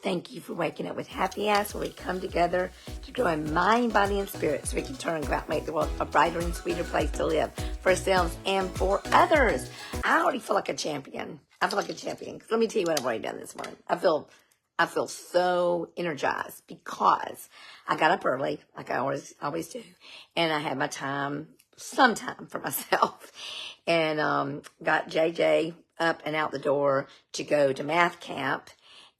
Thank you for waking up with Happy Ass, where we come together to grow in mind, body, and spirit so we can turn and go out and make the world a brighter and sweeter place to live for ourselves and for others. I already feel like a champion. I feel like a champion. Let me tell you what I've already done this morning. I feel so energized because I got up early, like I always do, and I had some time for myself, and got JJ up and out the door to go to math camp.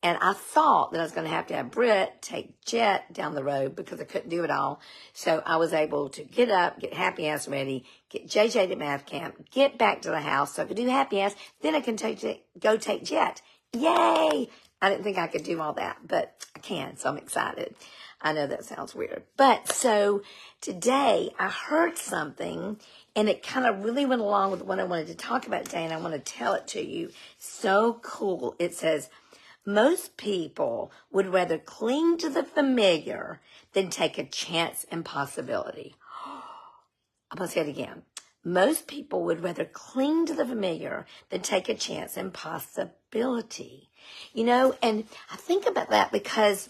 And I thought that I was going to have Britt take Jet down the road because I couldn't do it all. So I was able to get up, get Happy Ass ready, get JJ to math camp, get back to the house so I could do Happy Ass. Then I can go take Jet. Yay! I didn't think I could do all that, but I can, so I'm excited. I know that sounds weird. But so today I heard something, and it kind of really went along with what I wanted to talk about today, and I want to tell it to you. So cool. It says, most people would rather cling to the familiar than take a chance and possibility. I'm going to say it again. Most people would rather cling to the familiar than take a chance and possibility. You know, and I think about that because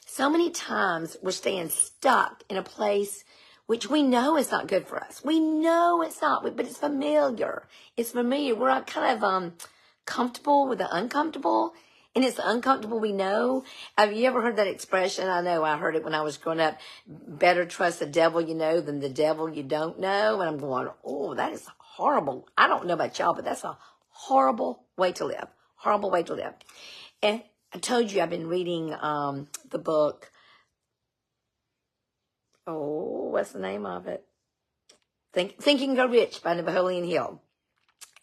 so many times we're staying stuck in a place which we know is not good for us. We know it's not, but it's familiar. It's familiar. We're kind of comfortable with the uncomfortable. And it's the uncomfortable we know. Have you ever heard that expression? I know I heard it when I was growing up. Better trust the devil you know than the devil you don't know. And I'm going, oh, that is horrible. I don't know about y'all, but that's a horrible way to live. Horrible way to live. And I told you I've been reading the book. Oh, what's the name of it? Think and Go Rich by Napoleon Hill.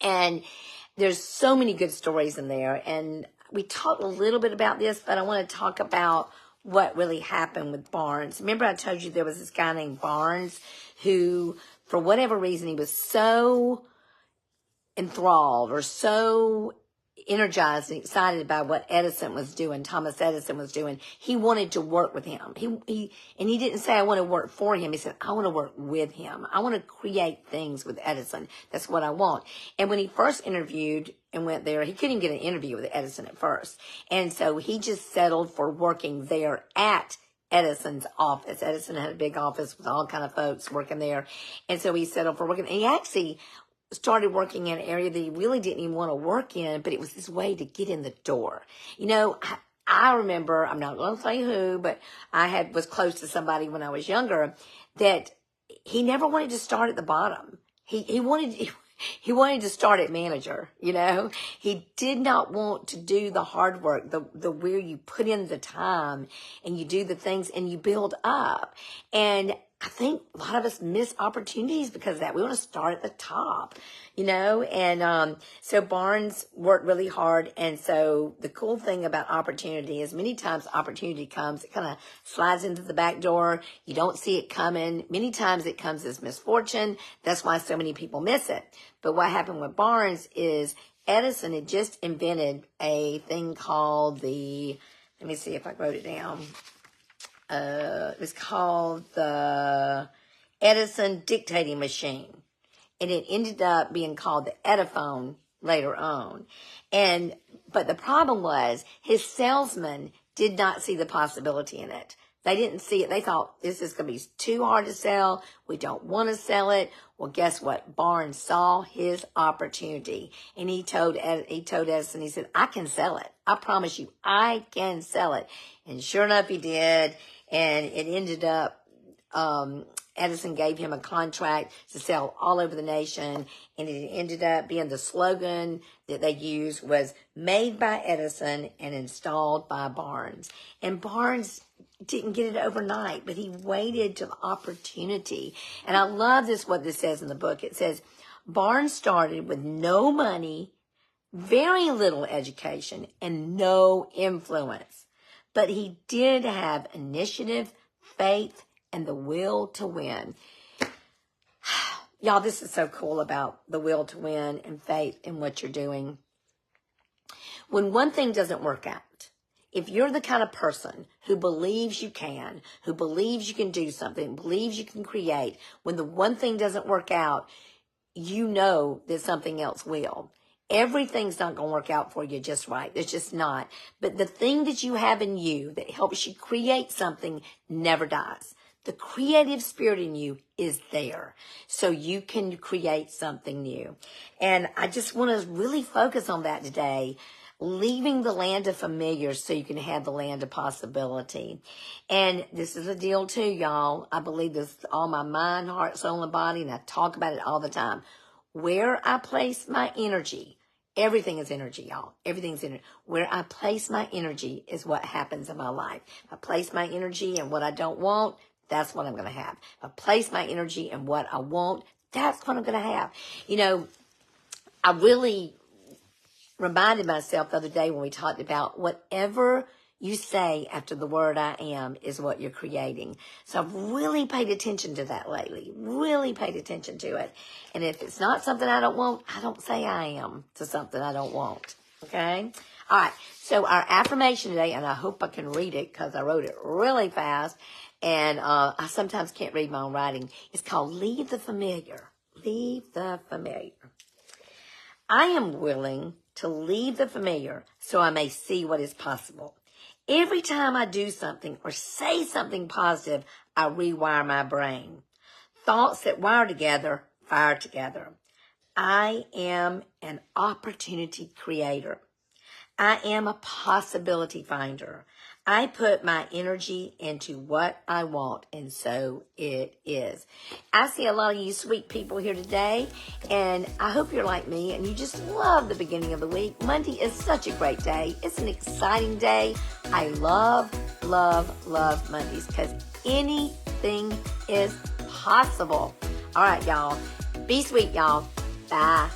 And there's so many good stories in there. And we talked a little bit about this, but I want to talk about what really happened with Barnes. Remember I told you there was this guy named Barnes who, for whatever reason, he was so enthralled or so energized and excited by what Edison was doing, Thomas Edison was doing. He wanted to work with him. He didn't say, I want to work for him. He said, I want to work with him. I want to create things with Edison. That's what I want. And when he first interviewed and went there, he couldn't even get an interview with Edison at first. And so he just settled for working there at Edison's office. Edison had a big office with all kind of folks working there. And so he settled for working. And he actually started working in an area that he really didn't even want to work in, but it was his way to get in the door. You know, I remember, I'm not going to say who, but I was close to somebody when I was younger that he never wanted to start at the bottom. He wanted to start at manager, you know. He did not want to do the hard work, the where you put in the time and you do the things and you build up. And I think a lot of us miss opportunities because of that. We want to start at the top, you know, and so Barnes worked really hard. And so the cool thing about opportunity is many times opportunity comes, it kind of slides into the back door. You don't see it coming. Many times it comes as misfortune. That's why so many people miss it. But what happened with Barnes is Edison had just invented a thing called let me see if I wrote it down. It was called the Edison dictating machine. And it ended up being called the Ediphone later on. But the problem was his salesmen did not see the possibility in it. They didn't see it. They thought this is going to be too hard to sell. We don't want to sell it. Well, guess what? Barnes saw his opportunity, and he told Edison, he said, I can sell it. I promise you, I can sell it. And sure enough, he did. And it ended up, Edison gave him a contract to sell all over the nation. And it ended up being the slogan that they used was made by Edison and installed by Barnes. And Barnes didn't get it overnight, but he waited till the opportunity. And I love what this says in the book. It says, Barnes started with no money, very little education, and no influence. But he did have initiative, faith, and the will to win. Y'all, this is so cool about the will to win and faith in what you're doing. When one thing doesn't work out, if you're the kind of person who believes you can, who believes you can do something, believes you can create, when the one thing doesn't work out, you know that something else will. Everything's not going to work out for you just right. It's just not. But the thing that you have in you that helps you create something never dies. The creative spirit in you is there, so you can create something new. And I just want to really focus on that today, leaving the land of familiar so you can have the land of possibility. And this is a deal too, y'all. I believe this with all my mind, heart, soul, and body, and I talk about it all the time. Where I place my energy, everything is energy, y'all. Everything's energy. Where I place my energy is what happens in my life. If I place my energy in what I don't want, that's what I'm going to have. If I place my energy in what I want, that's what I'm going to have. You know, I really reminded myself the other day when we talked about whatever you say after the word I am is what you're creating. So I've really paid attention to that lately. Really paid attention to it. And if it's not something I don't want, I don't say I am to something I don't want. Okay? All right. So our affirmation today, and I hope I can read it because I wrote it really fast. And I sometimes can't read my own writing. It's called Leave the Familiar. Leave the familiar. I am willing to leave the familiar so I may see what is possible. Every time I do something or say something positive, I rewire my brain. Thoughts that wire together, fire together. I am an opportunity creator. I am a possibility finder. I put my energy into what I want, and so it is. I see a lot of you sweet people here today, and I hope you're like me, and you just love the beginning of the week. Monday is such a great day. It's an exciting day. I love, love, love Mondays because anything is possible. All right, y'all. Be sweet, y'all. Bye.